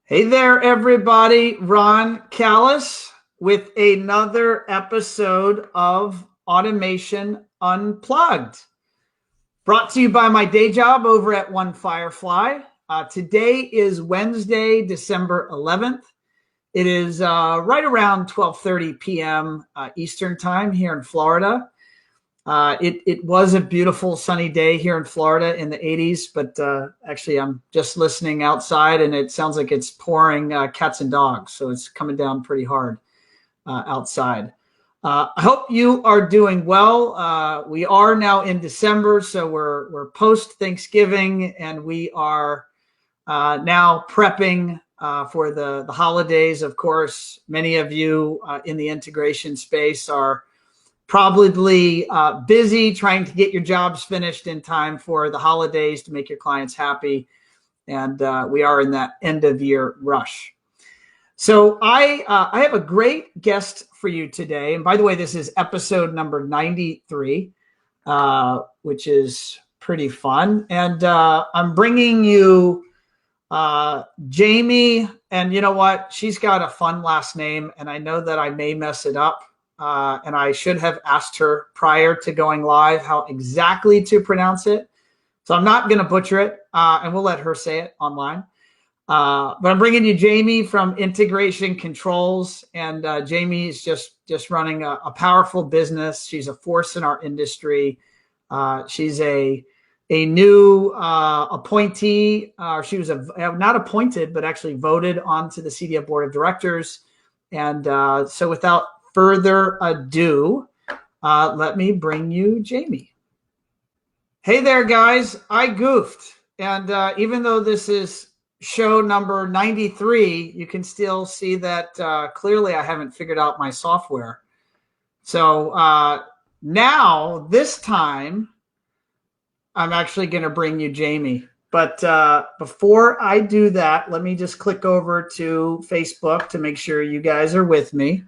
Hey there, everybody. Ron Callis with another episode of Automation Unplugged, brought to you by my day job over at One Firefly. Today is Wednesday, December 11th. It is right around 12:30 p.m. Eastern time here in Florida. It was a beautiful sunny day here in Florida in the 80s, but actually I'm just listening outside and it sounds like it's pouring cats and dogs. So it's coming down pretty hard outside. I hope you are doing well. We are now in December, so we're post Thanksgiving, and we are now prepping for the holidays. Of course, many of you in the integration space are probably busy trying to get your jobs finished in time for the holidays to make your clients happy. And we are in that end of year rush. So I have a great guest for you today. And by the way, this is episode number 93, which is pretty fun. And I'm bringing you Jamie. And you know what? She's got a fun last name, and I know that I may mess it up. And I should have asked her prior to going live how exactly to pronounce it. So I'm not going to butcher it, and we'll let her say it online. But I'm bringing you Jamie from Integration Controls, and Jamie is just running a powerful business. She's a force in our industry. She's a new appointee. She was not appointed, but actually voted onto the CEDIA Board of Directors. And so without further ado, let me bring you Jamie. Hey there, guys. I goofed. And even though this is show number 93, you can still see that clearly I haven't figured out my software. So now, this time, I'm actually going to bring you Jamie. But before I do that, let me just click over to Facebook to make sure you guys are with me.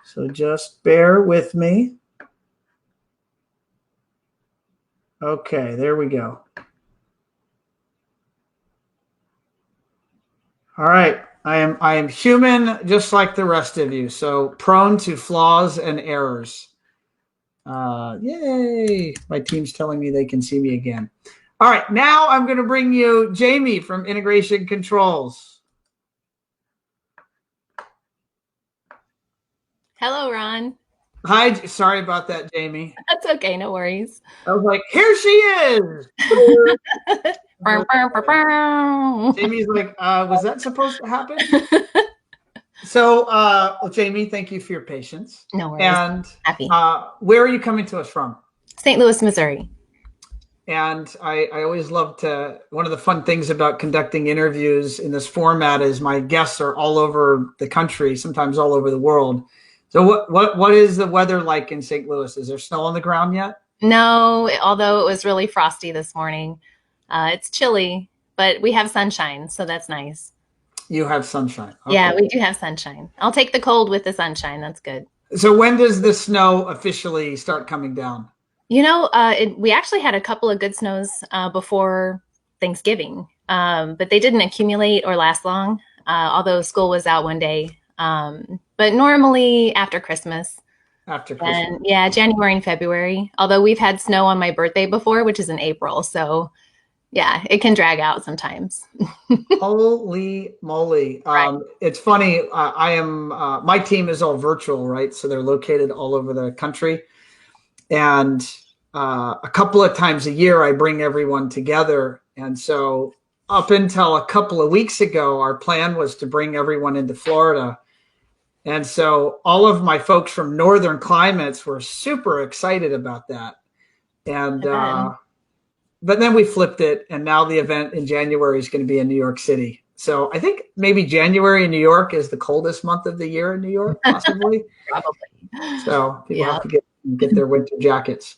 So just bear with me. Okay, there we go. All right, I am human just like the rest of you, so prone to flaws and errors. Yay! My team's telling me they can see me again. All right, now I'm going to bring you Jamie from Integration Controls. Hello, Ron. Hi, sorry about that, Jamie. That's okay, no worries. I was like, here she is. Jamie's like, was that supposed to happen? So, well, Jamie, thank you for your patience. No worries. And happy. Where are you coming to us from? St. Louis, Missouri. And I always love one of the fun things about conducting interviews in this format is my guests are all over the country, sometimes all over the world. So what is the weather like in St. Louis? Is there snow on the ground yet? No, although it was really frosty this morning. It's chilly, but we have sunshine, so that's nice. You have sunshine. Okay. Yeah, we do have sunshine. I'll take the cold with the sunshine. That's good. So when does the snow officially start coming down? You know, we actually had a couple of good snows before Thanksgiving, but they didn't accumulate or last long, although school was out one day. But normally after Christmas. After Christmas. And yeah, January and February. Although we've had snow on my birthday before, which is in April. So yeah, it can drag out sometimes. Holy moly. Right. It's funny. My team is all virtual, right? So they're located all over the country. And a couple of times a year, I bring everyone together. And so up until a couple of weeks ago, our plan was to bring everyone into Florida. And so all of my folks from northern climates were super excited about that. And but then we flipped it, and now the event in January is going to be in New York City. So I think maybe January in New York is the coldest month of the year in New York, possibly. Probably. So people have to get their winter jackets.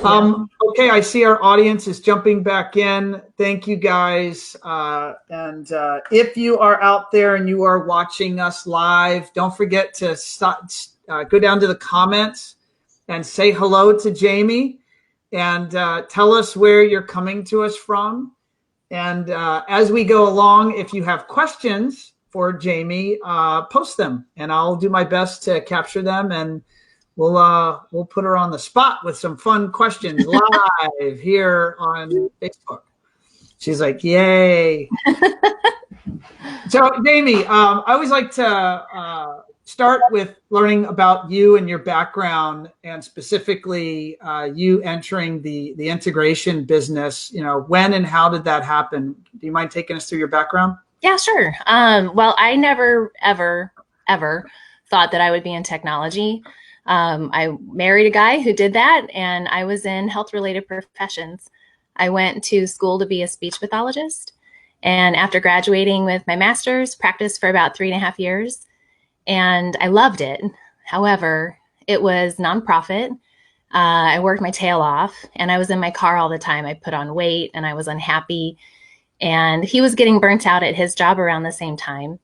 Okay, I see our audience is jumping back in. Thank you, guys. And if you are out there and you are watching us live, don't forget to go down to the comments and say hello to Jamie and tell us where you're coming to us from. And as we go along, if you have questions for Jamie, post them, and I'll do my best to capture them, and we'll put her on the spot with some fun questions live here on Facebook. She's like, yay. So, Jamie, I always like to start with learning about you and your background, and specifically you entering the integration business. You know, when and how did that happen? Do you mind taking us through your background? Yeah, sure. Well, I never, ever thought that I would be in technology. I married a guy who did that, and I was in health-related professions. I went to school to be a speech pathologist, and after graduating with my master's, practiced for about 3.5 years, and I loved it. However, it was nonprofit. I worked my tail off, and I was in my car all the time. I put on weight, and I was unhappy, and he was getting burnt out at his job around the same time.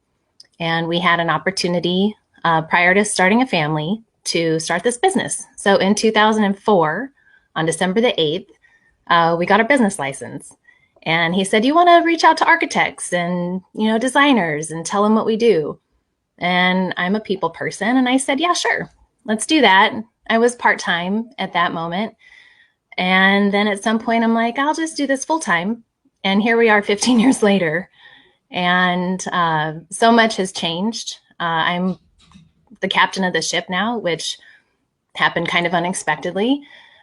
And we had an opportunity prior to starting a family to start this business. So in 2004, on December the 8th, we got our business license. And he said, you want to reach out to architects and, designers and tell them what we do. And I'm a people person. And I said, yeah, sure, let's do that. I was part-time at that moment. And then at some point, I'm like, I'll just do this full-time. And here we are 15 years later. And so much has changed. I'm the captain of the ship now, which happened kind of unexpectedly.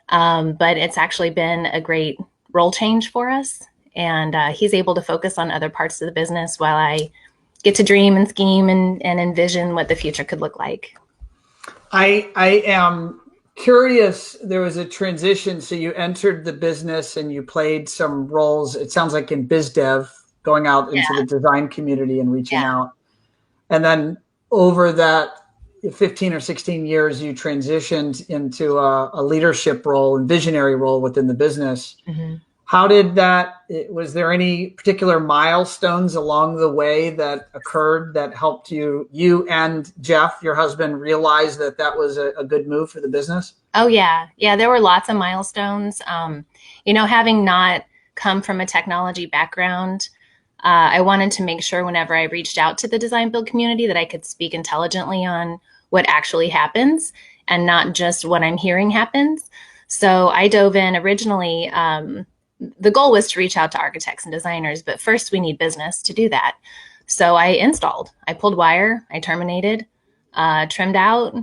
But it's actually been a great role change for us. And he's able to focus on other parts of the business while I get to dream and scheme and envision what the future could look like. I am curious. There was a transition. So you entered the business and you played some roles, it sounds like, in biz dev, going out into the design community and reaching out. And then over that 15 or 16 years, you transitioned into a leadership role and visionary role within the business. Mm-hmm. How did that, was there any particular milestones along the way that occurred that helped you and Jeff, your husband, realize that that was a good move for the business? Oh, yeah. Yeah, there were lots of milestones. Having not come from a technology background, I wanted to make sure whenever I reached out to the design build community that I could speak intelligently on what actually happens and not just what I'm hearing happens. So I dove in originally. The goal was to reach out to architects and designers, but first we need business to do that. So I installed, I pulled wire, I terminated, trimmed out,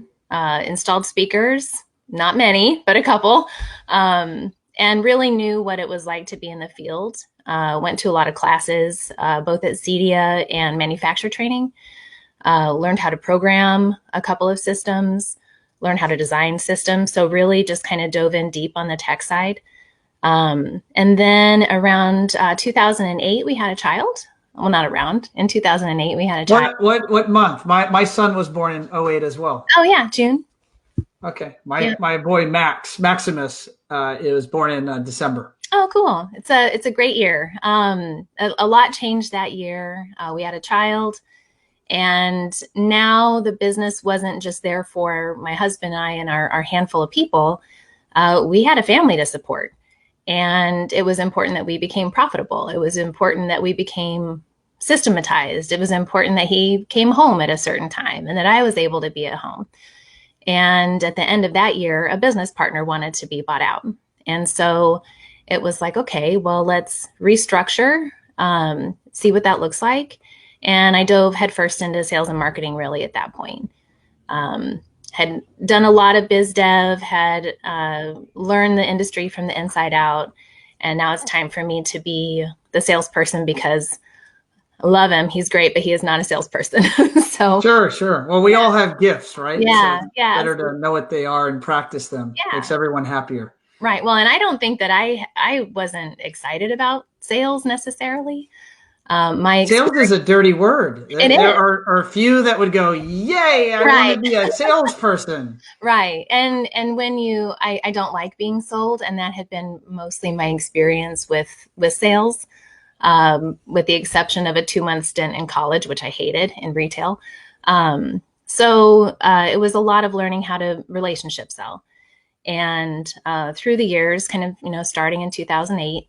installed speakers, not many, but a couple, and really knew what it was like to be in the field. Went to a lot of classes, both at CEDIA and manufacturer training, learned how to program a couple of systems, learned how to design systems. So really just kind of dove in deep on the tech side. And then around 2008, we had a child. Well, not around. In 2008, we had a child. What month? My son was born in 2008 as well. Oh, yeah, June. Okay. My boy Maximus, it was born in December. Oh, cool. It's a great year. A lot changed that year. We had a child, and now the business wasn't just there for my husband and I and our handful of people. We had a family to support. And it was important that we became profitable. It was important that we became systematized. It was important that he came home at a certain time and that I was able to be at home. And at the end of that year, a business partner wanted to be bought out. And so it was like, okay, well, let's restructure, see what that looks like. And I dove headfirst into sales and marketing really at that point. Had done a lot of biz dev, had learned the industry from the inside out. And now it's time for me to be the salesperson because I love him. He's great, but he is not a salesperson. So Sure. Well, we all have gifts, right? Yeah. So it's better to know what they are and practice them. Yeah. Makes everyone happier. Right. Well, and I don't think that I wasn't excited about sales necessarily. Sales is a dirty word. There are a few that would go, yay, I want to be a salesperson. Right. And when I don't like being sold, and that had been mostly my experience with sales, with the exception of a 2-month stint in college, which I hated in retail. So it was a lot of learning how to relationship sell. And through the years, kind of, starting in 2008,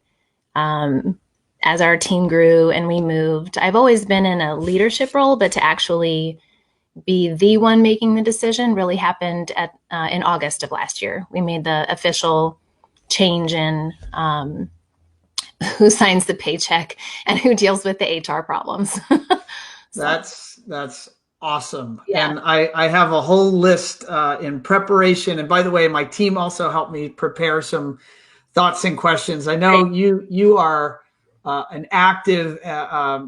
as our team grew and we moved. I've always been in a leadership role, but to actually be the one making the decision really happened in August of last year. We made the official change in who signs the paycheck and who deals with the HR problems. That's awesome. Yeah. And I have a whole list in preparation. And by the way, my team also helped me prepare some thoughts and questions. I know you are an active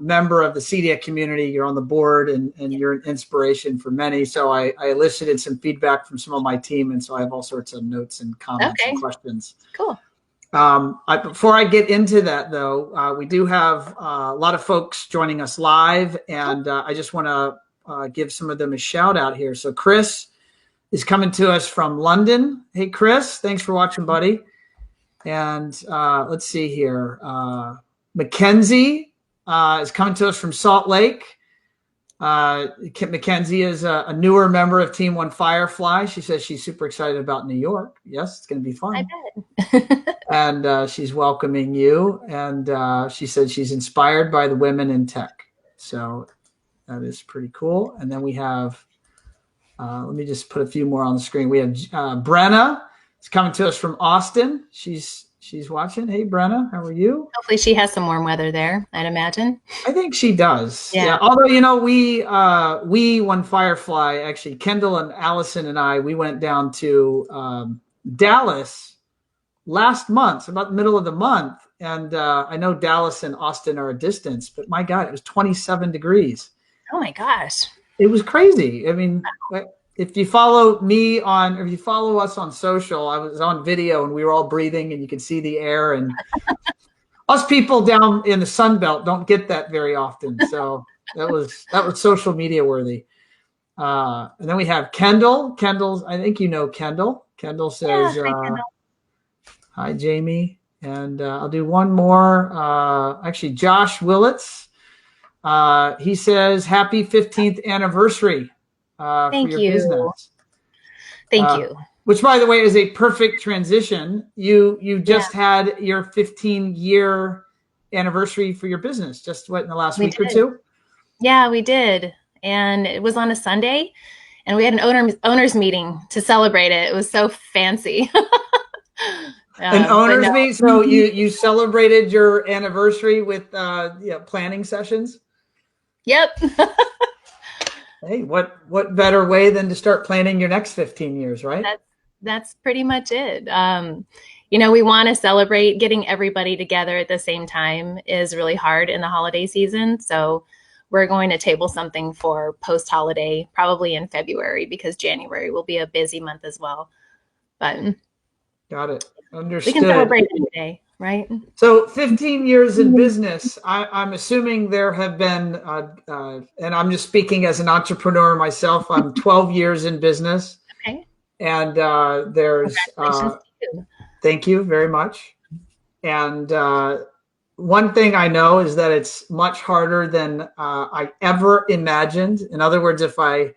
member of the CEDIA community. You're on the board and you're an inspiration for many. So I elicited some feedback from some of my team. And so I have all sorts of notes and comments and questions. Cool. Before I get into that, though, we do have a lot of folks joining us live, and I just want to give some of them a shout out here. So Chris is coming to us from London. Hey, Chris, thanks for watching, buddy. And let's see here. Mackenzie is coming to us from Salt Lake. Mackenzie is a newer member of Team One Firefly. She says she's super excited about New York. Yes, it's going to be fun. I bet. And she's welcoming you. And she said she's inspired by the women in tech. So that is pretty cool. And then we have, let me just put a few more on the screen. We have Brenna. It's coming to us from Austin. She's watching. Hey, Brenna, how are you? Hopefully she has some warm weather there, I'd imagine. I think she does. Yeah. Although, we One Firefly, actually, Kendall and Allison and I, we went down to Dallas last month, about the middle of the month. And I know Dallas and Austin are a distance, but my God, it was 27 degrees. Oh my gosh. It was crazy. I mean, if you follow me on, or if you follow us on social, I was on video and we were all breathing and you could see the air, and us people down in the Sun Belt don't get that very often. So that was social media worthy. And then we have Kendall. Kendall's, I think you know Kendall. Kendall says, hi, Kendall. Hi, Jamie. And I'll do one more. Actually, Josh Willits. He says, happy 15th anniversary for your business. Thank you. Which, by the way, is a perfect transition. You just had your 15-year anniversary for your business, just in the last week or two? Yeah, we did. And it was on a Sunday, and we had an owners meeting to celebrate it. It was so fancy. An owners meeting? So you celebrated your anniversary with planning sessions? Yep. Hey, what better way than to start planning your next 15 years, right? That's pretty much it. We want to celebrate. Getting everybody together at the same time is really hard in the holiday season. So we're going to table something for post-holiday, probably in February, because January will be a busy month as well. But got it. Understood. We can celebrate any day, right? So 15 years in business, I'm assuming there have been, and I'm just speaking as an entrepreneur myself, I'm 12 years in business. Okay. And there's, thank you very much. And one thing I know is that it's much harder than I ever imagined. In other words, if I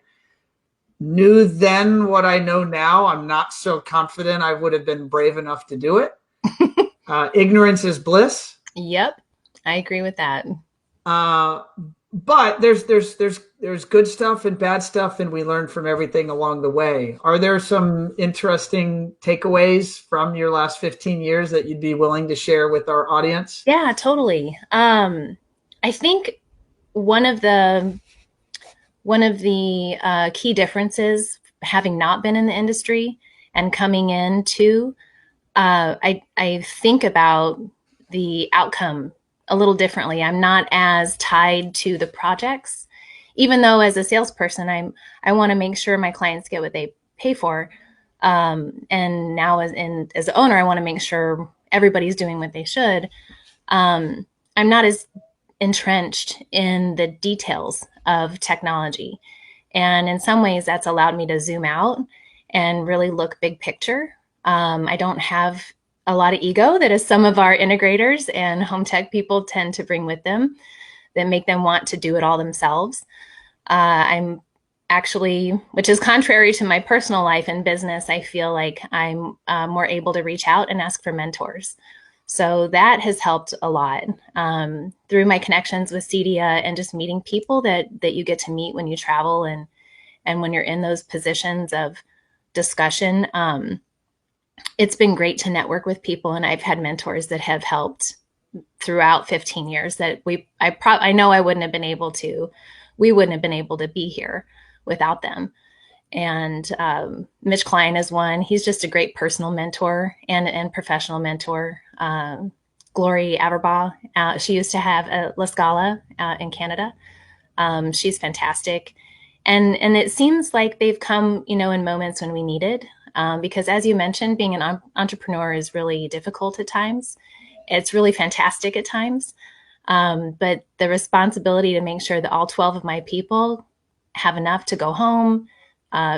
knew then what I know now, I'm not so confident I would have been brave enough to do it. Ignorance is bliss. Yep, I agree with that. But there's good stuff and bad stuff, and we learn from everything along the way. Are there some interesting takeaways from your last 15 years that you'd be willing to share with our audience? Yeah, totally. I think one of the key differences, having not been in the industry and coming into, I think about the outcome a little differently. I'm not as tied to the projects, even though as a salesperson, I want to make sure my clients get what they pay for. And now as an owner, I want to make sure everybody's doing what they should. I'm not as entrenched in the details of technology. And in some ways that's allowed me to zoom out and really look big picture. I don't have a lot of ego that is some of our integrators and home tech people tend to bring with them that make them want to do it all themselves. I'm actually, which is contrary to my personal life and business, I feel like I'm more able to reach out and ask for mentors. So that has helped a lot through my connections with CEDIA and just meeting people that you get to meet when you travel and when you're in those positions of discussion. It's been great to network with people, and I've had mentors that have helped throughout 15 years that I know we wouldn't have been able to be here without them. And Mitch Klein is one. He's just a great personal mentor and professional mentor. Glory Aberbaugh, she used to have a La Scala in Canada. She's fantastic. And it seems like they've come, in moments when we needed, because as you mentioned, being an entrepreneur is really difficult at times. It's really fantastic at times. But the responsibility to make sure that all 12 of my people have enough to go home,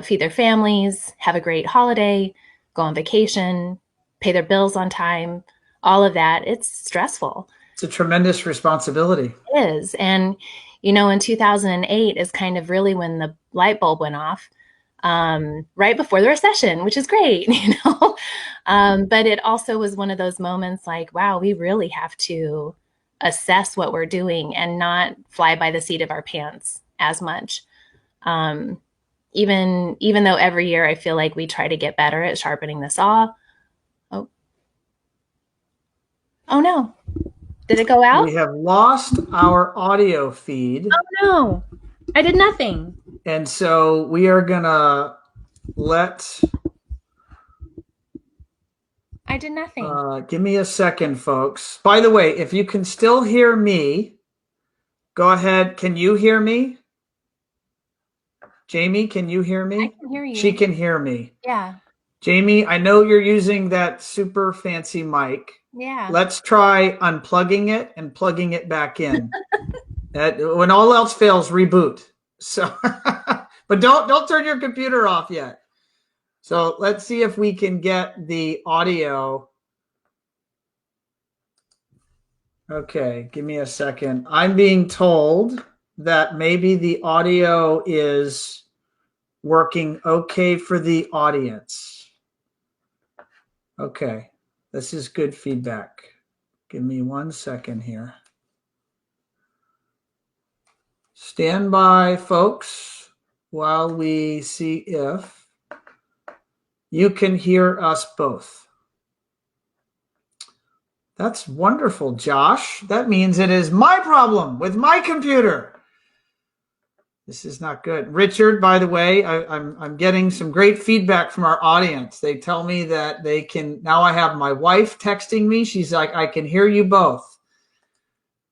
feed their families, have a great holiday, go on vacation, pay their bills on time, all of that, it's stressful. It's a tremendous responsibility. It is. And, in 2008 is kind of really when the light bulb went off, right before the recession, which is great, but it also was one of those moments like, wow, we really have to assess what we're doing and not fly by the seat of our pants as much. Even though every year I feel like we try to get better at sharpening the saw. Oh no. Did it go out? We have lost our audio feed. Oh no. I did nothing. And so we are going to I did nothing. Give me a second, folks. By the way, if you can still hear me, go ahead. Can you hear me? Jamie, can you hear me? I can hear you. She can hear me. Yeah. Jamie, I know you're using that super fancy mic. Yeah. Let's try unplugging it and plugging it back in. When all else fails, reboot. So, but don't turn your computer off yet. So let's see if we can get the audio. Okay, give me a second. I'm being told that maybe the audio is working okay for the audience. Okay, this is good feedback. Give me 1 second here. Stand by, folks, while we see if you can hear us both. That's wonderful, Josh. That means it is my problem with my computer. This is not good. Richard, by the way, I'm getting some great feedback from our audience. They tell me that they can, now I have my wife texting me. She's like, I can hear you both.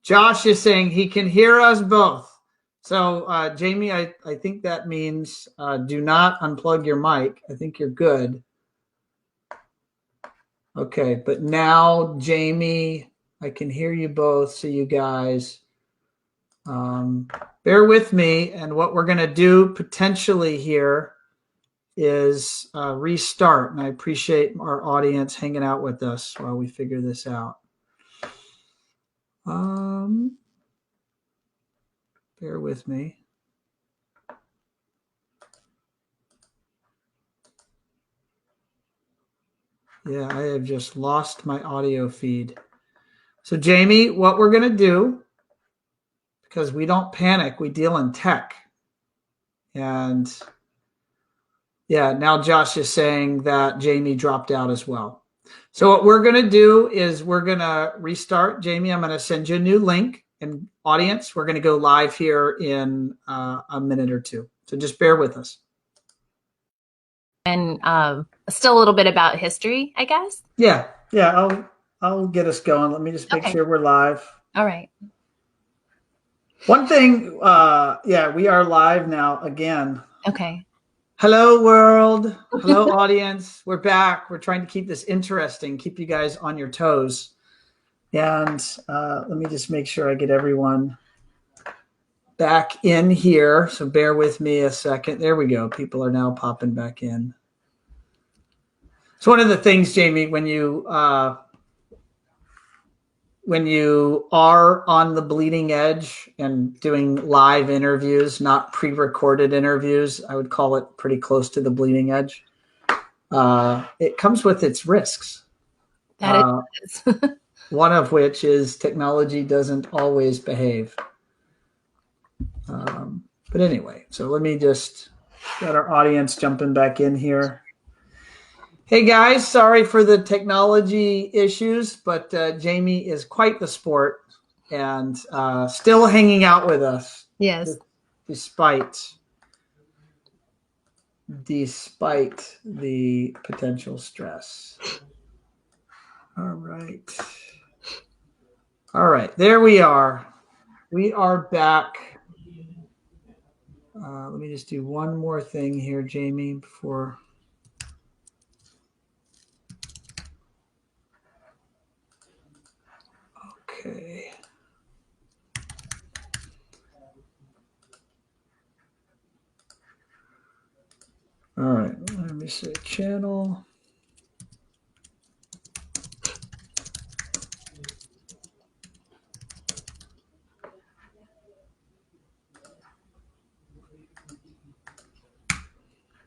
Josh is saying he can hear us both. So, Jamie, I think that means do not unplug your mic. I think you're good. Okay, but now, Jamie, I can hear you both. So you guys, bear with me. And what we're going to do potentially here is restart. And I appreciate our audience hanging out with us while we figure this out. Bear with me. Yeah, I have just lost my audio feed. So, Jamie, what we're going to do, because we don't panic, we deal in tech. And yeah, now Josh is saying that Jamie dropped out as well. So what we're going to do is we're going to restart. Jamie, I'm going to send you a new link. And audience, we're going to go live here in a minute or two. So just bear with us. And still a little bit about history, I guess. Yeah. I'll get us going. Let me just make sure we're live. All right. One thing, we are live now again. Okay. Hello, world. Hello, audience. We're back. We're trying to keep this interesting, keep you guys on your toes. And let me just make sure I get everyone back in here. So bear with me a second. There we go. People are now popping back in. So one of the things, Jamie, when you are on the bleeding edge and doing live interviews, not pre-recorded interviews, I would call it pretty close to the bleeding edge. It comes with its risks. That is. one of which is technology doesn't always behave. But anyway, so let me just get our audience jumping back in here. Hey guys, sorry for the technology issues, but Jamie is quite the sport and still hanging out with us. Yes. Despite the potential stress. All right, there we are. We are back. Let me just do one more thing here, Jamie, before. Okay. All right, let me say channel.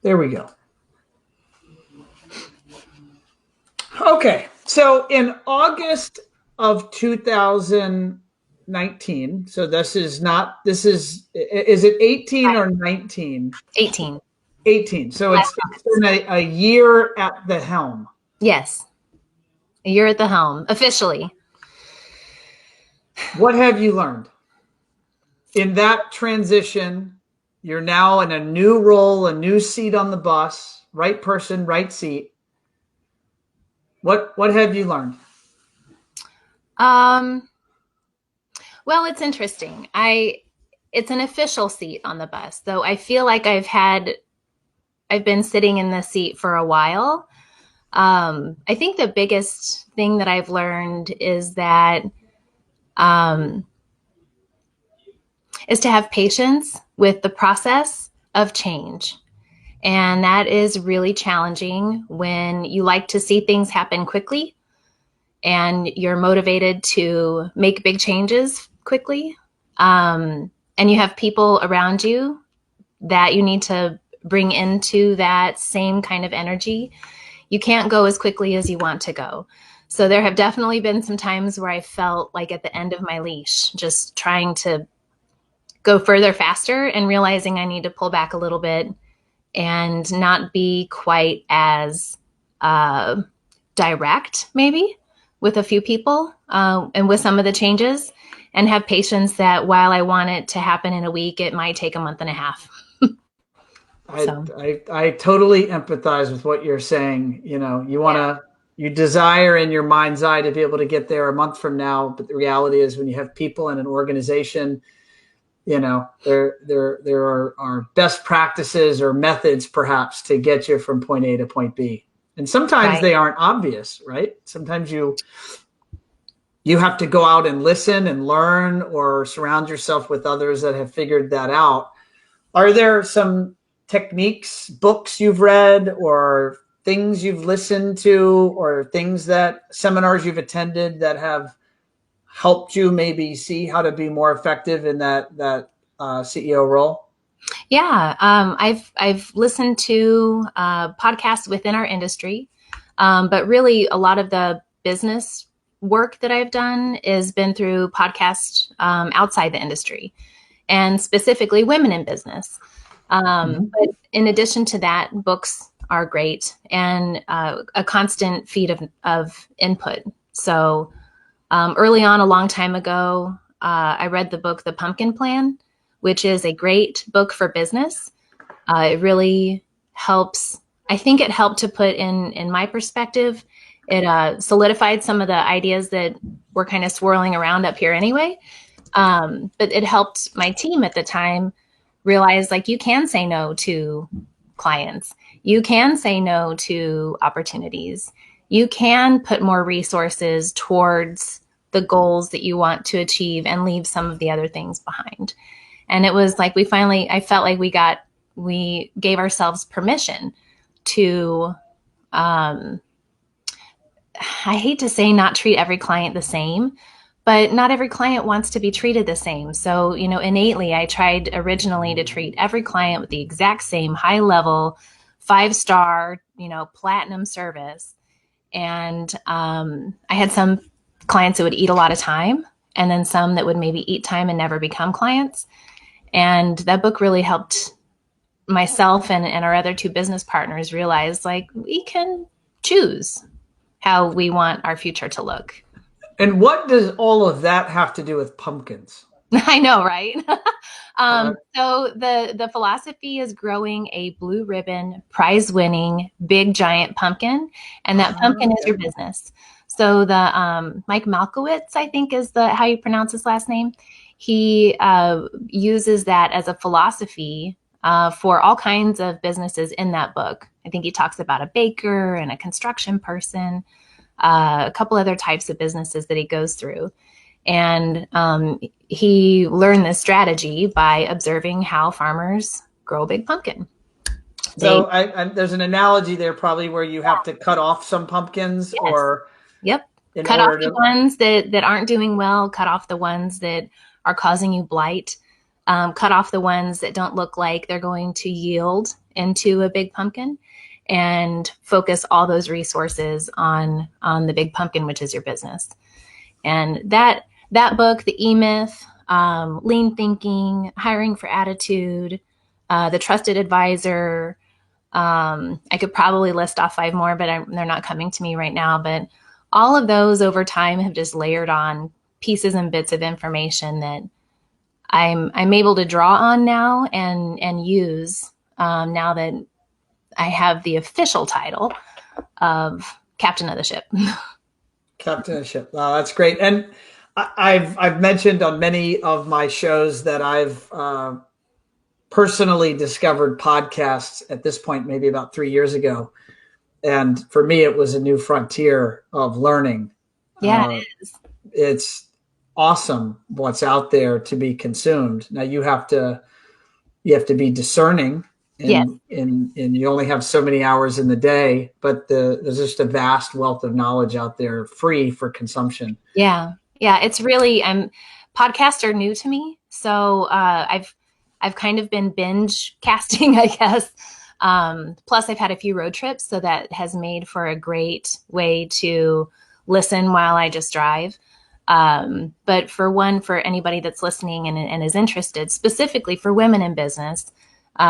There we go. Okay, so in August of 2019, so is it 18 or 19? 18. 18. So it's been a year at the helm. Yes. A year at the helm, officially. What have you learned? In that transition, you're now in a new role, a new seat on the bus, right person, right seat. What have you learned? Well, it's interesting. It's an official seat on the bus, though I feel like I've been sitting in the seat for a while. I think the biggest thing that I've learned is that is to have patience with the process of change. And that is really challenging when you like to see things happen quickly and you're motivated to make big changes quickly. And you have people around you that you need to bring into that same kind of energy. You can't go as quickly as you want to go. So there have definitely been some times where I felt like at the end of my leash, just trying to go further faster and realizing I need to pull back a little bit and not be quite as direct, maybe, with a few people and with some of the changes, and have patience that while I want it to happen in a week, it might take a month and a half. I totally empathize with what you're saying. You know, you desire in your mind's eye to be able to get there a month from now, but the reality is when you have people in an organization, you know, there are best practices or methods perhaps to get you from point A to point B. And sometimes they aren't obvious, right? Sometimes you have to go out and listen and learn or surround yourself with others that have figured that out. Are there some techniques, books you've read, or things you've listened to, or seminars you've attended that have helped you maybe see how to be more effective in that CEO role? Yeah, I've listened to podcasts within our industry, but really a lot of the business work that I've done has been through podcasts outside the industry, and specifically women in business. But in addition to that, books are great and a constant feed of input. So early on, a long time ago, I read the book, The Pumpkin Plan, which is a great book for business. It really helps. I think it helped to put in my perspective. It solidified some of the ideas that were kind of swirling around up here anyway. But it helped my team at the time realize, like, you can say no to clients. You can say no to opportunities. You can put more resources towards the goals that you want to achieve and leave some of the other things behind. And it was like I felt like we gave ourselves permission to, I hate to say not treat every client the same, but not every client wants to be treated the same. So, you know, innately, I tried originally to treat every client with the exact same high level, 5-star, platinum service. And I had some clients that would eat a lot of time, and then some that would maybe eat time and never become clients. And that book really helped myself and our other two business partners realize, like, we can choose how we want our future to look. And what does all of that have to do with pumpkins? I know, right? So the philosophy is growing a blue ribbon, prize-winning, big giant pumpkin, and that pumpkin is your business. So the Mike Malkowitz, I think, is how you pronounce his last name. He uses that as a philosophy for all kinds of businesses in that book. I think he talks about a baker and a construction person, a couple other types of businesses that he goes through. And he learned this strategy by observing how farmers grow a big pumpkin. So there's an analogy there probably where you have to cut off some pumpkins. Yes. Or yep. Cut off the ones that aren't doing well, cut off the ones that are causing you blight, cut off the ones that don't look like they're going to yield into a big pumpkin, and focus all those resources on the big pumpkin, which is your business. And that book, The E-Myth, Lean Thinking, Hiring for Attitude, The Trusted Advisor, I could probably list off 5 more, but they're not coming to me right now. But all of those over time have just layered on pieces and bits of information that I'm able to draw on now and use now that I have the official title of captain of the ship. Captain of the ship. Oh, that's great. And I've mentioned on many of my shows that I've personally discovered podcasts at this point, maybe about 3 years ago. And for me, it was a new frontier of learning. Yeah, it is. It's awesome what's out there to be consumed. Now you have to be discerning, and you only have so many hours in the day, but there's just a vast wealth of knowledge out there free for consumption. Yeah. It's really, podcasts are new to me. So I've kind of been binge casting, I guess. Plus I've had a few road trips, so that has made for a great way to listen while I just drive. But for anybody that's listening and is interested, specifically for women in business,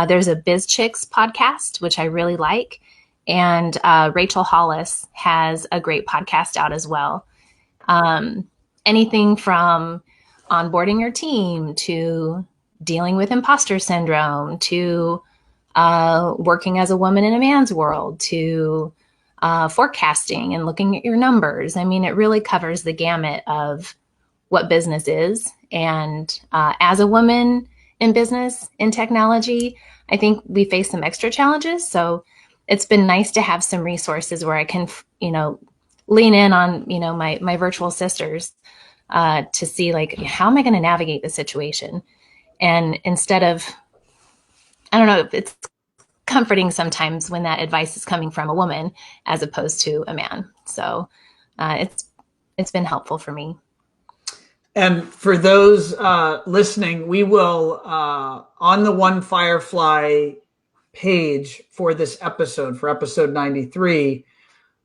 there's a Biz Chicks podcast, which I really like. And Rachel Hollis has a great podcast out as well. Anything from onboarding your team to dealing with imposter syndrome to working as a woman in a man's world to forecasting and looking at your numbers. I mean, it really covers the gamut of what business is. And as a woman in business, in technology, I think we face some extra challenges. So it's been nice to have some resources where I can, lean in on, my virtual sisters to see, like, how am I going to navigate the situation? And instead of, I don't know, it's comforting sometimes when that advice is coming from a woman as opposed to a man. So it's been helpful for me. And for those listening, we will, on the One Firefly page for this episode, for episode 93,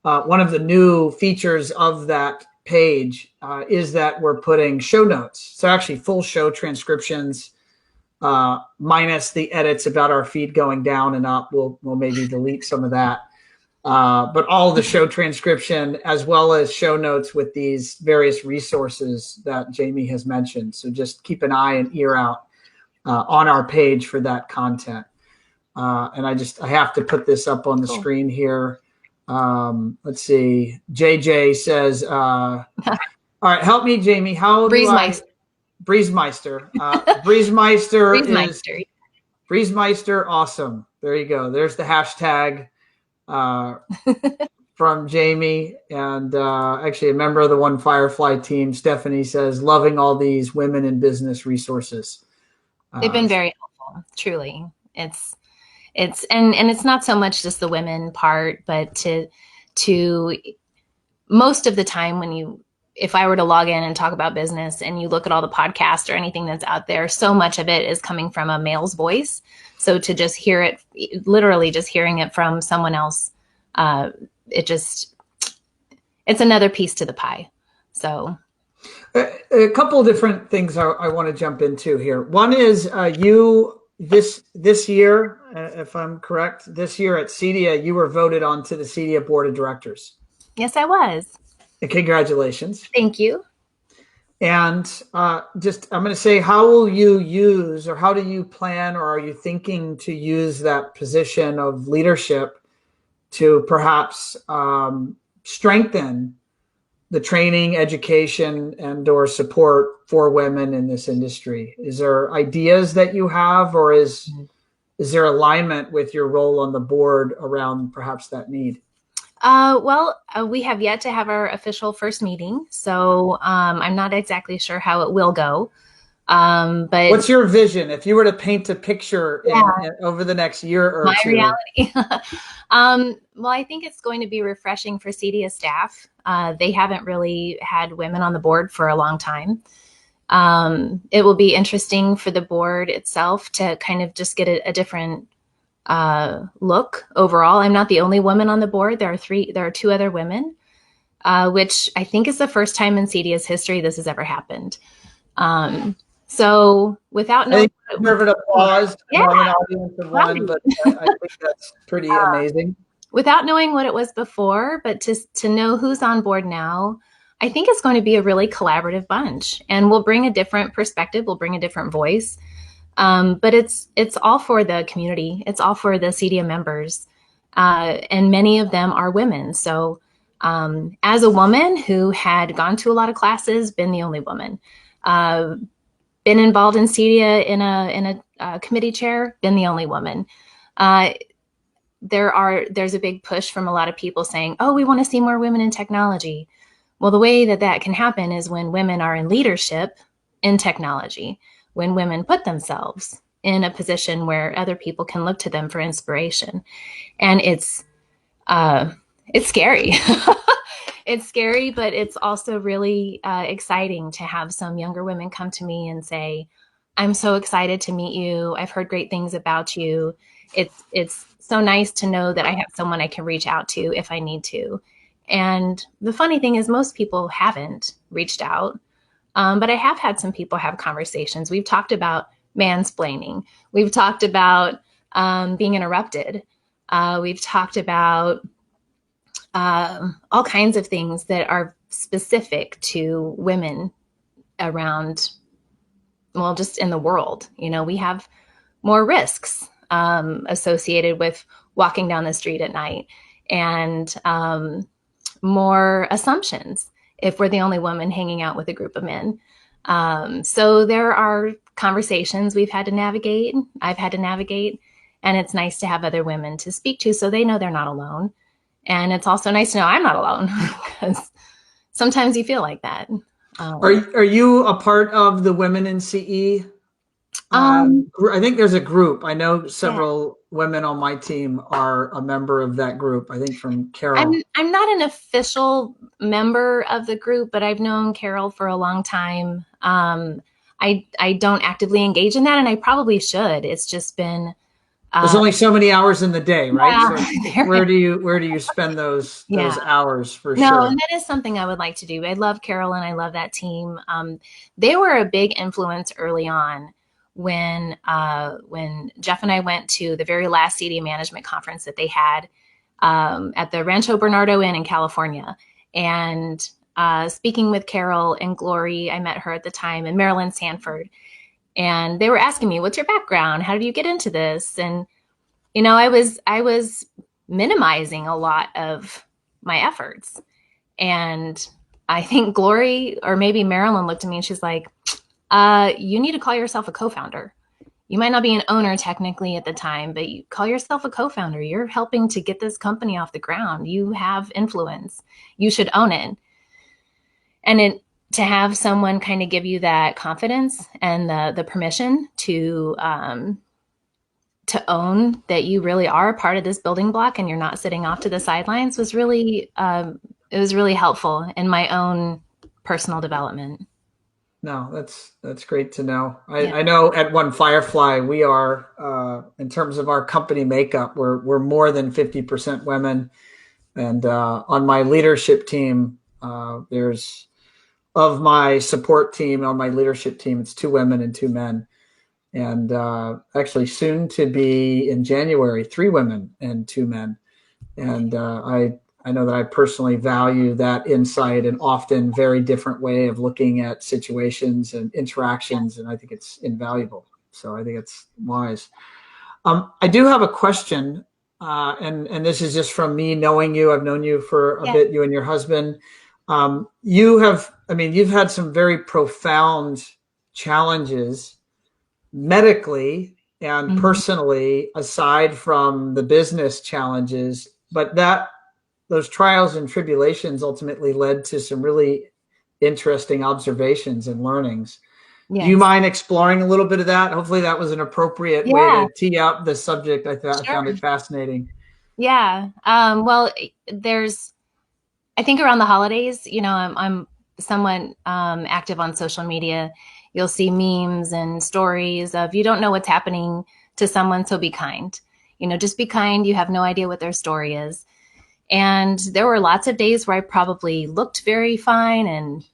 one of the new features of that page is that we're putting show notes. So actually full show transcriptions, minus the edits about our feed going down and up. We'll maybe delete some of that. But all the show transcription, as well as show notes with these various resources that Jamie has mentioned. So just keep an eye and ear out on our page for that content. And I have to put this up on the screen here. Let's see. JJ says, all right, help me, Jamie. How do Breisemeister. Breisemeister. Breisemeister. Breisemeister. Awesome. There you go. There's the hashtag from Jamie. And actually a member of the One Firefly team, Stephanie, says, loving all these women in business resources. They've been very helpful. Truly. It's not so much just the women part, but to most of the time if I were to log in and talk about business and you look at all the podcasts or anything that's out there, so much of it is coming from a male's voice. So to just hear it, literally just hearing it from someone else, it's another piece to the pie. So A couple of different things I want to jump into here. One is you this year, if I'm correct, this year at CEDIA, you were voted onto the CEDIA board of directors. yes, I was. And congratulations. Thank you. And just I'm going to say, how will you use, or how do you plan, or are you thinking to use that position of leadership to perhaps strengthen the training, education, and or support for women in this industry? Is there ideas that you have, or is there alignment with your role on the board around perhaps that need? We have yet to have our official first meeting, so I'm not exactly sure how it will go. But what's your vision if you were to paint a picture over the next year or two? Reality. Well, I think it's going to be refreshing for CEDIA staff. They haven't really had women on the board for a long time. It will be interesting for the board itself to kind of just get a different look overall. I'm not the only woman on the board. There are two other women, which I think is the first time in CEDIA's history this has ever happened. So without knowing, deserve an applause. Yeah, an audience of one, but I think that's pretty amazing. Without knowing what it was before, but to know who's on board now, I think it's going to be a really collaborative bunch, and we'll bring a different perspective. We'll bring a different voice. But it's all for the community. It's all for the CEDIA members. And many of them are women. So as a woman who had gone to a lot of classes, been the only woman, been involved in CEDIA in a committee chair, been the only woman. There's a big push from a lot of people saying, oh, we want to see more women in technology. Well, the way that can happen is when women are in leadership in technology, when women put themselves in a position where other people can look to them for inspiration. And it's scary. It's scary, but it's also really exciting to have some younger women come to me and say, I'm so excited to meet you. I've heard great things about you. It's so nice to know that I have someone I can reach out to if I need to. And the funny thing is most people haven't reached out. But I have had some people have conversations. We've talked about mansplaining. We've talked about being interrupted. We've talked about all kinds of things that are specific to women around, well, just in the world. You know, we have more risks associated with walking down the street at night, and more assumptions if we're the only woman hanging out with a group of men. So there are conversations we've had to navigate, I've had to navigate, and it's nice to have other women to speak to so they know they're not alone. And it's also nice to know I'm not alone, because sometimes you feel like that. Are you a part of the Women in CE? I think there's a group. I know several women on my team are a member of that group. I think from Carol. I'm not an official member of the group, but I've known Carol for a long time. I don't actively engage in that, and I probably should. It's just been there's only so many hours in the day, right? Yeah, so where do you spend those hours for sure? No, and that is something I would like to do. I love Carol and I love that team. They were a big influence early on when Jeff and I went to the very last CEDIA management conference that they had at the Rancho Bernardo Inn in California. And speaking with Carol and Glory, I met her at the time, and Marilyn Sanford. And they were asking me, what's your background? How did you get into this? And, you know, I was minimizing a lot of my efforts. And I think Glory, or maybe Marilyn, looked at me and she's like, you need to call yourself a co-founder. You might not be an owner technically at the time, but you call yourself a co-founder. You're helping to get this company off the ground. You have influence. You should own it. And to have someone kind of give you that confidence and the permission to own that you really are a part of this building block and you're not sitting off to the sidelines was really, it was really helpful in my own personal development. No, that's great to know. I know at One Firefly, we are, in terms of our company makeup, we're more than 50% women. And on my leadership team, there's of my support team, on my leadership team. It's 2 women and 2 men. And actually soon to be in January, 3 women and 2 men. And I know that I personally value that insight and often very different way of looking at situations and interactions. And I think it's invaluable. So I think it's wise. I do have a question. And this is just from me knowing you. I've known you for a bit, you and your husband. You've had some very profound challenges medically and personally, aside from the business challenges, but those trials and tribulations ultimately led to some really interesting observations and learnings. Yes. Do you mind exploring a little bit of that? Hopefully that was an appropriate way to tee up the subject. I found it fascinating. Yeah. Well, I think around the holidays, I'm somewhat active on social media. You'll see memes and stories of, you don't know what's happening to someone, so be kind. Just be kind. You have no idea what their story is. And there were lots of days where I probably looked very fine. And,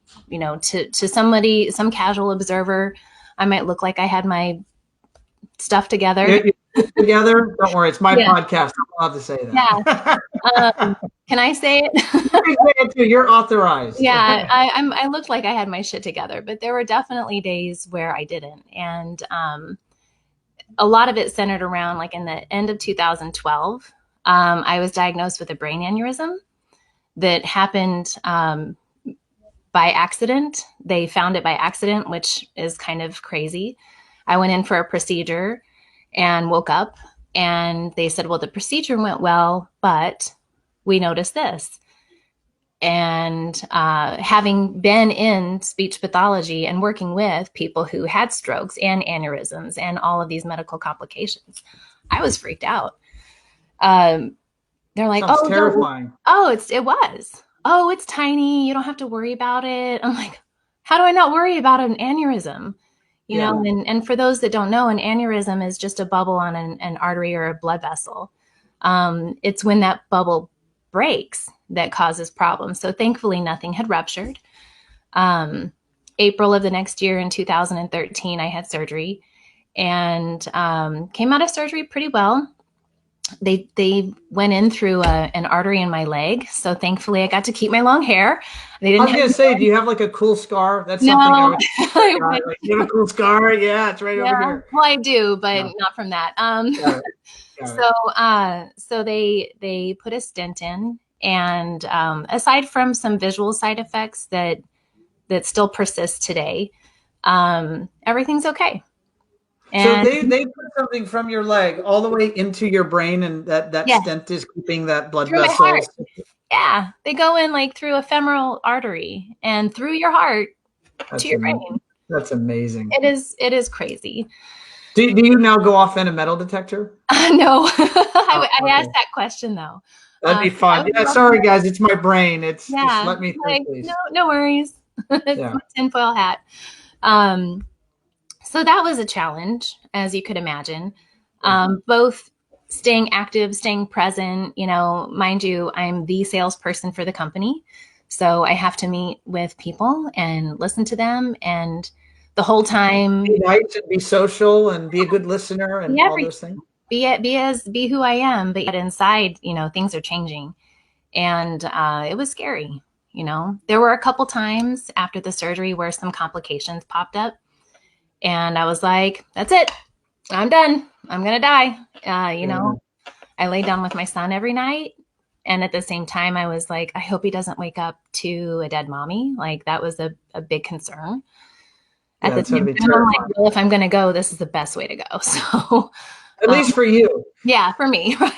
to somebody, some casual observer, I might look like I had my stuff together. Together? Don't worry. It's my podcast. I'm allowed to say that. Yeah. Can I say it? You can say it too. You're authorized. Yeah. I looked like I had my shit together, but there were definitely days where I didn't. And a lot of it centered around, like, in the end of 2012, I was diagnosed with a brain aneurysm that happened by accident. They found it by accident, which is kind of crazy. I went in for a procedure and woke up, and they said, well, the procedure went well, but we noticed this. And having been in speech pathology and working with people who had strokes and aneurysms and all of these medical complications, I was freaked out. They're like, sounds terrifying. It was. Oh, it's tiny. You don't have to worry about it. I'm like, how do I not worry about an aneurysm? You know, and for those that don't know, an aneurysm is just a bubble on an artery or a blood vessel. It's when that bubble breaks that causes problems. So thankfully, nothing had ruptured. April of the next year, in 2013, I had surgery and came out of surgery pretty well. They went in through an artery in my leg. So thankfully I got to keep my long hair. They didn't. I was going to say, do you have like a cool scar? That's something I would. Like, you have a cool scar? Yeah, it's right over here. Well, I do, but not from that. So they put a stent in, and aside from some visual side effects that still persist today, everything's okay. And so they put something from your leg all the way into your brain, and that stent is keeping that blood vessel. Yeah, they go in like through a femoral artery and through your heart to your brain. That's amazing. It is crazy. Do you now go off in a metal detector? No, I asked that question though. That'd be fun. Yeah, sorry guys, it's my brain. Just let me think, please. No worries. It's my tinfoil hat. So that was a challenge, as you could imagine. Both staying active, staying present, mind you, I'm the salesperson for the company. So I have to meet with people and listen to them. And the whole time, be nice and be social and be a good listener and all those things. Be who I am, but yet inside, things are changing. And it was scary. There were a couple times after the surgery where some complications popped up. And I was like, that's it. I'm done. I'm going to die. I laid down with my son every night. And at the same time, I was like, I hope he doesn't wake up to a dead mommy. Like, that was a big concern. At the same time, I'm like, well, if I'm going to go, this is the best way to go. So, at least for you. Yeah, for me. Right?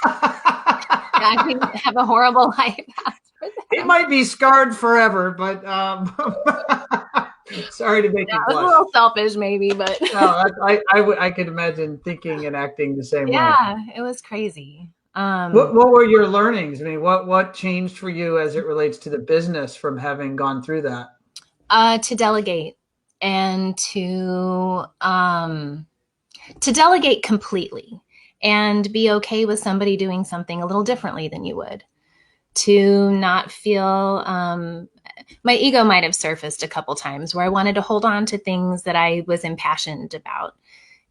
I can have a horrible life after that. It might be scarred forever, but sorry to make you blush. I was a little selfish, maybe, but no, I could imagine thinking and acting the same way. Yeah, it was crazy. What were your learnings? I mean, what changed for you as it relates to the business from having gone through that? To delegate and to delegate completely and be okay with somebody doing something a little differently than you would. to not feel, my ego might have surfaced a couple times where I wanted to hold on to things that I was impassioned about.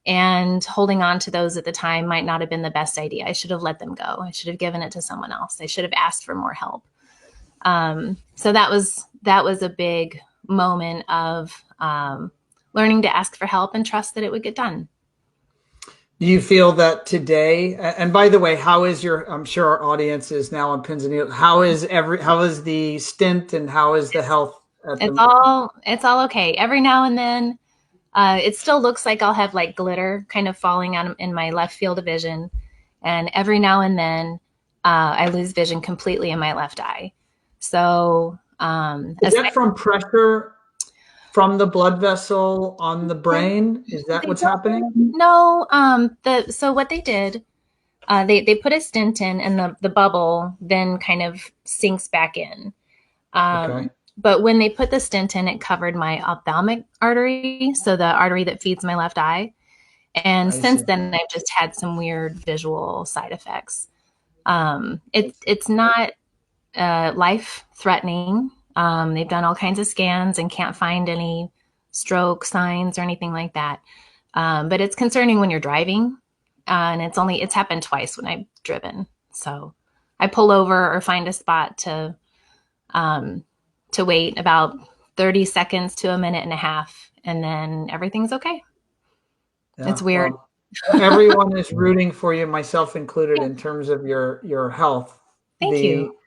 And holding on to those at the time might not have been the best idea. I should have let them go. I should have given it to someone else. I should have asked for more help. So that was a big moment of learning to ask for help and trust that it would get done. Do you feel that today, and by the way, how is I'm sure our audience is now on pins and needles. How is the stint and how is the health? It's all okay. Every now and then, it still looks like I'll have like glitter kind of falling on in my left field of vision. And every now and then, I lose vision completely in my left eye. So, is that from pressure from the blood vessel on the brain? Is that what's happening? No. So what they did, they put a stent in, and the bubble then kind of sinks back in. Okay. But when they put the stent in, it covered my ophthalmic artery, so the artery that feeds my left eye. And since then, I've just had some weird visual side effects. It's not life-threatening. They've done all kinds of scans and can't find any stroke signs or anything like that. But it's concerning when you're driving, and it's happened twice when I've driven. So I pull over or find a spot to wait about 30 seconds to a minute and a half, and then everything's okay. Yeah, it's weird. Well, everyone is rooting for you, myself included, in terms of your health. Thank you.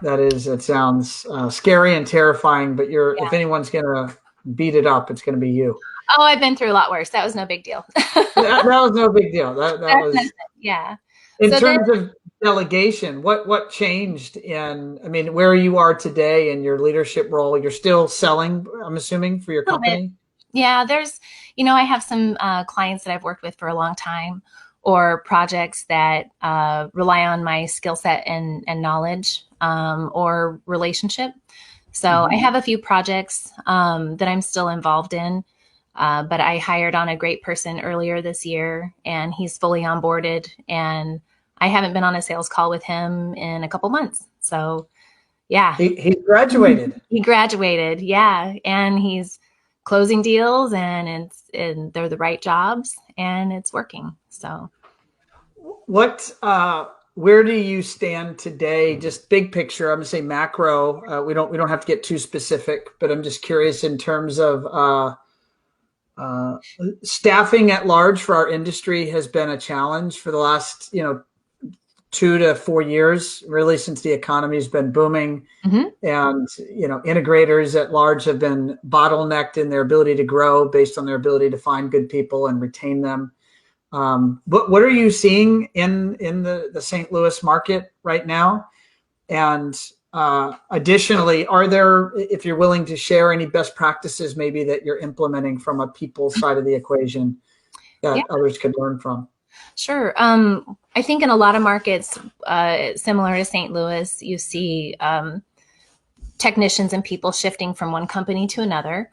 It sounds scary and terrifying, but if anyone's going to beat it up, it's going to be you. Oh, I've been through a lot worse. That was no big deal. that was no big deal. That was nothing. Yeah. In terms of delegation, what changed where you are today in your leadership role? You're still selling, I'm assuming, for your company? Yeah, I have some clients that I've worked with for a long time, or projects that rely on my skill set and knowledge, or relationship. So I have a few projects that I'm still involved in, but I hired on a great person earlier this year, and he's fully onboarded, and I haven't been on a sales call with him in a couple months. So yeah. He graduated. He graduated, yeah. And he's closing deals, and they're the right jobs, and it's working. So where do you stand today? Just big picture. I'm gonna say macro. We don't have to get too specific, but I'm just curious in terms of staffing at large for our industry has been a challenge for the last 2 to 4 years, really, since the economy has been booming. And integrators at large have been bottlenecked in their ability to grow based on their ability to find good people and retain them. What are you seeing in the St. Louis market right now? And additionally, are there, if you're willing to share, any best practices maybe that you're implementing from a people side of the equation that others could learn from? Sure. I think in a lot of markets similar to St. Louis, you see technicians and people shifting from one company to another.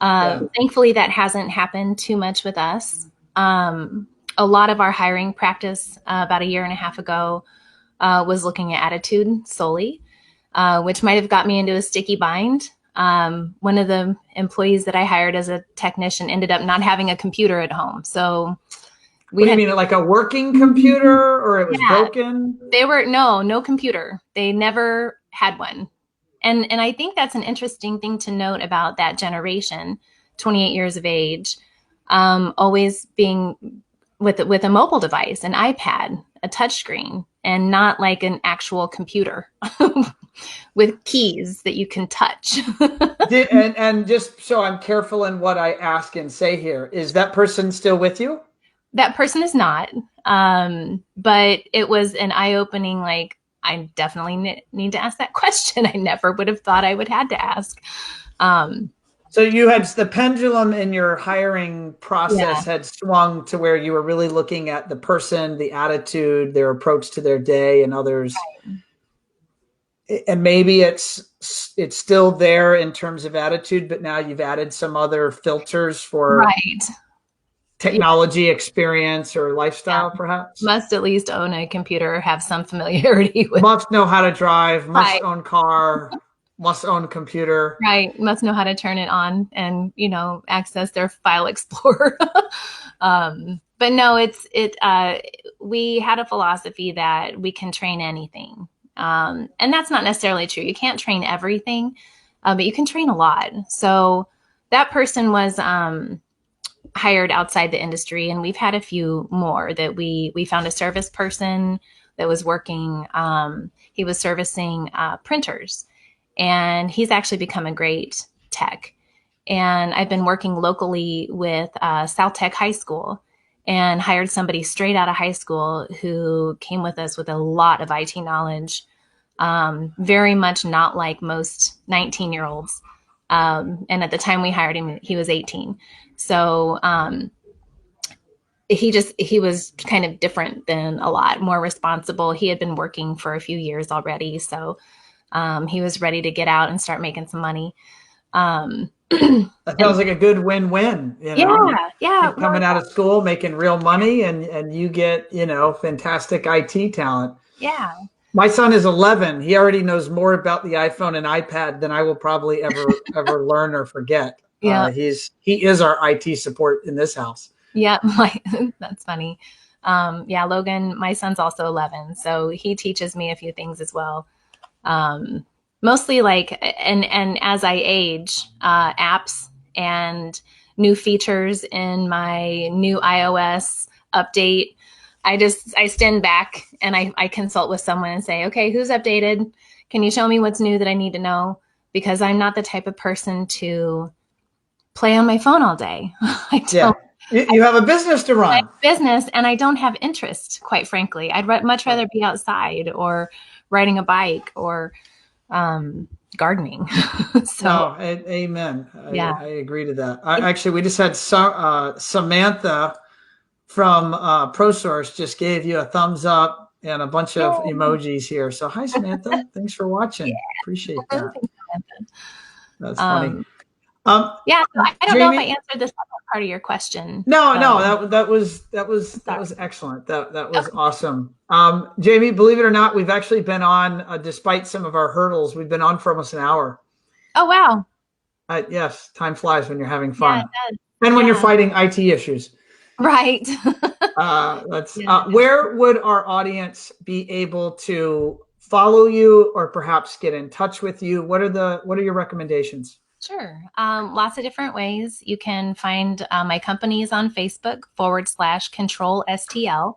Thankfully, that hasn't happened too much with us. A lot of our hiring practice about 1.5 years ago was looking at attitude solely, which might have got me into a sticky bind. One of the employees that I hired as a technician ended up not having a computer at home. So what do you mean, like a working computer, or it was broken? They were no computer. They never had one. And I think that's an interesting thing to note about that generation, 28 years of age, always being with a mobile device, an iPad, a touchscreen, and not like an actual computer with keys that you can touch. and just so I'm careful in what I ask and say here, is that person still with you? That person is not, but it was an eye-opening, like, I definitely need to ask that question. I never would have thought I would have to ask. So you had the pendulum in your hiring process had swung to where you were really looking at the person, the attitude, their approach to their day, and others. Right. And maybe it's still there in terms of attitude, but now you've added some other filters for. Right. technology experience or lifestyle, perhaps. Must at least own a computer or have some familiarity with. Must know how to drive, must Right. own car, must own computer. Right. Must know how to turn it on and, access their file explorer. But no, we had a philosophy that we can train anything. And that's not necessarily true. You can't train everything, but you can train a lot. So that person was hired outside the industry, and we've had a few more that we found a service person that was working. He was servicing printers, and he's actually become a great tech. And I've been working locally with South Tech High School and hired somebody straight out of high school who came with us with a lot of IT knowledge, very much not like most 19-year-olds. And at the time we hired him, he was 18. So he was kind of different than a lot, more responsible. He had been working for a few years already. So he was ready to get out and start making some money. That sounds like a good win-win. Yeah. Coming out of school, making real money, and you get, fantastic IT talent. Yeah. My son is 11. He already knows more about the iPhone and iPad than I will probably ever learn or forget. Yeah. He is our IT support in this house. Yeah. That's funny. Logan, my son's also 11, so he teaches me a few things as well. Mostly and as I age, apps and new features in my new iOS update, I stand back and I consult with someone and say, okay, who's updated? Can you show me what's new that I need to know? Because I'm not the type of person to play on my phone all day. You have a business to run. I have business, and I don't have interest, quite frankly. I'd much rather be outside or riding a bike or gardening. Amen. Yeah. I agree to that. Actually, we just had Samantha from ProSource just gave you a thumbs up and a bunch of emojis here. So hi, Samantha. Thanks for watching. Appreciate that. That's funny. So I don't know if I answered this part of your question. No, that was excellent. That was awesome. Jamie, believe it or not, we've actually been on, despite some of our hurdles, we've been on for almost an hour. Oh, wow. Yes, time flies when you're having fun. Yeah, it does. And when you're fighting IT issues. Right. Where would our audience be able to follow you or perhaps get in touch with you? What are your recommendations? Sure. Lots of different ways. You can find my companies on Facebook /Control STL.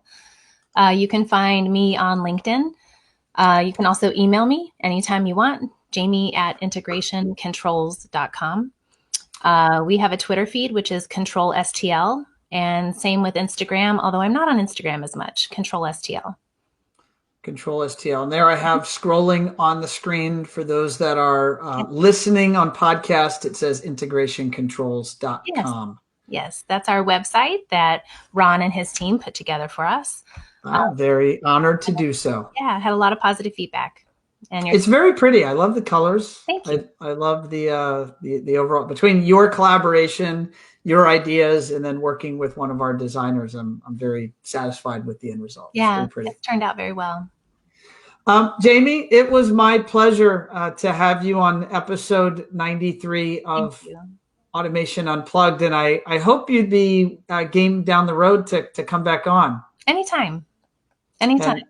You can find me on LinkedIn. You can also email me anytime you want, jamie@integrationcontrols.com. We have a Twitter feed, which is Control STL, and same with Instagram, although I'm not on Instagram as much, Control STL. Control STL. And there I have scrolling on the screen for those that are listening on podcast, it says integrationcontrols.com. Yes, that's our website that Ron and his team put together for us. I'm very honored to do so. Yeah, had a lot of positive feedback. And it's very pretty. I love the colors. Thank you. I love the overall, between your collaboration, your ideas, and then working with one of our designers, I'm very satisfied with the end result. Yeah, it's very pretty. It's turned out very well. Jamie, it was my pleasure to have you on episode 93 of Automation Unplugged, and I hope you'd be game down the road to come back on. Anytime. And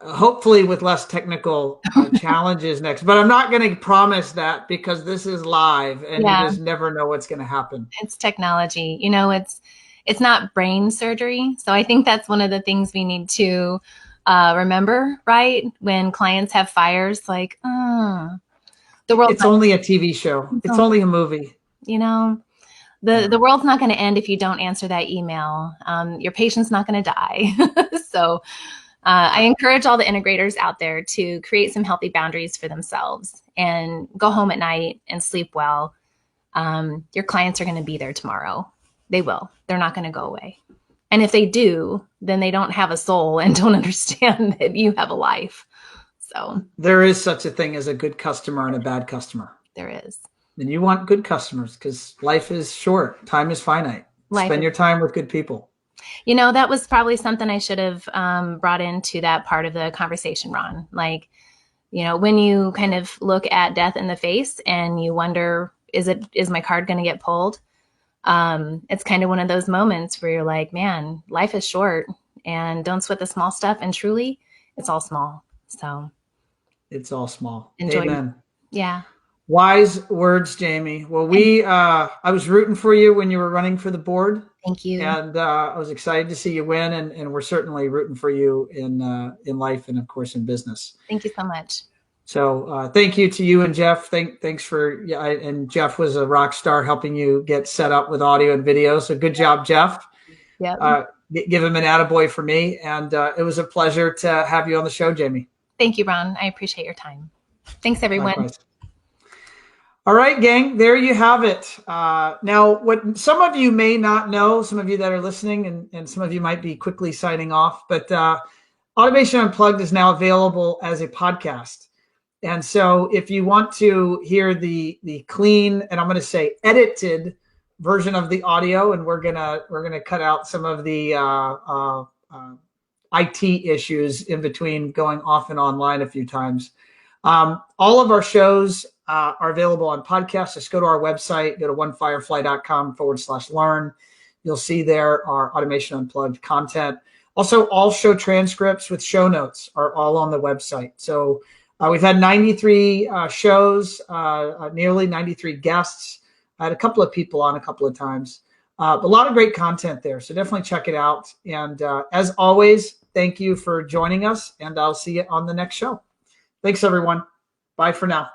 hopefully with less technical challenges next, but I'm not going to promise that because this is live and you just never know what's going to happen. It's technology. It's not brain surgery. So I think that's one of the things we need to remember, right? When clients have fires, the world. It's only a TV show. It's only a movie. The world's not going to end if you don't answer that email. Your patient's not going to die. So I encourage all the integrators out there to create some healthy boundaries for themselves and go home at night and sleep well. Your clients are going to be there tomorrow. They will. They're not going to go away. And if they do, then they don't have a soul and don't understand that you have a life. So there is such a thing as a good customer and a bad customer. There is. And you want good customers because life is short. Time is finite. Spend your time with good people. You know, that was probably something I should have brought into that part of the conversation, Ron. Like, you know, when you kind of look at death in the face and you wonder, is my card going to get pulled? It's kind of one of those moments where you're like, man, life is short and don't sweat the small stuff. And truly, it's all small. So it's all small. Enjoy. Amen. Yeah. Wise words, Jamie. Well, I was rooting for you when you were running for the board. Thank you. And I was excited to see you win, and we're certainly rooting for you in life and, of course, in business. Thank you so much. So thank you to you and Jeff. Thanks for and Jeff was a rock star helping you get set up with audio and video. So good job, Jeff. Yeah. Give him an attaboy for me. And it was a pleasure to have you on the show, Jamie. Thank you, Ron. I appreciate your time. Thanks, everyone. Likewise. All right, gang, there you have it. Now, what some of you may not know, some of you that are listening, and some of you might be quickly signing off, but Automation Unplugged is now available as a podcast. And so if you want to hear the clean, and I'm going to say edited version of the audio, and we're gonna cut out some of the IT issues in between going off and online a few times. All of our shows are available on podcasts. Just go to our website, go to onefirefly.com/learn. You'll see there our Automation Unplugged content. Also, all show transcripts with show notes are all on the website. So we've had 93 shows, nearly 93 guests. I had a couple of people on a couple of times. A lot of great content there. So definitely check it out. And as always, thank you for joining us. And I'll see you on the next show. Thanks, everyone. Bye for now.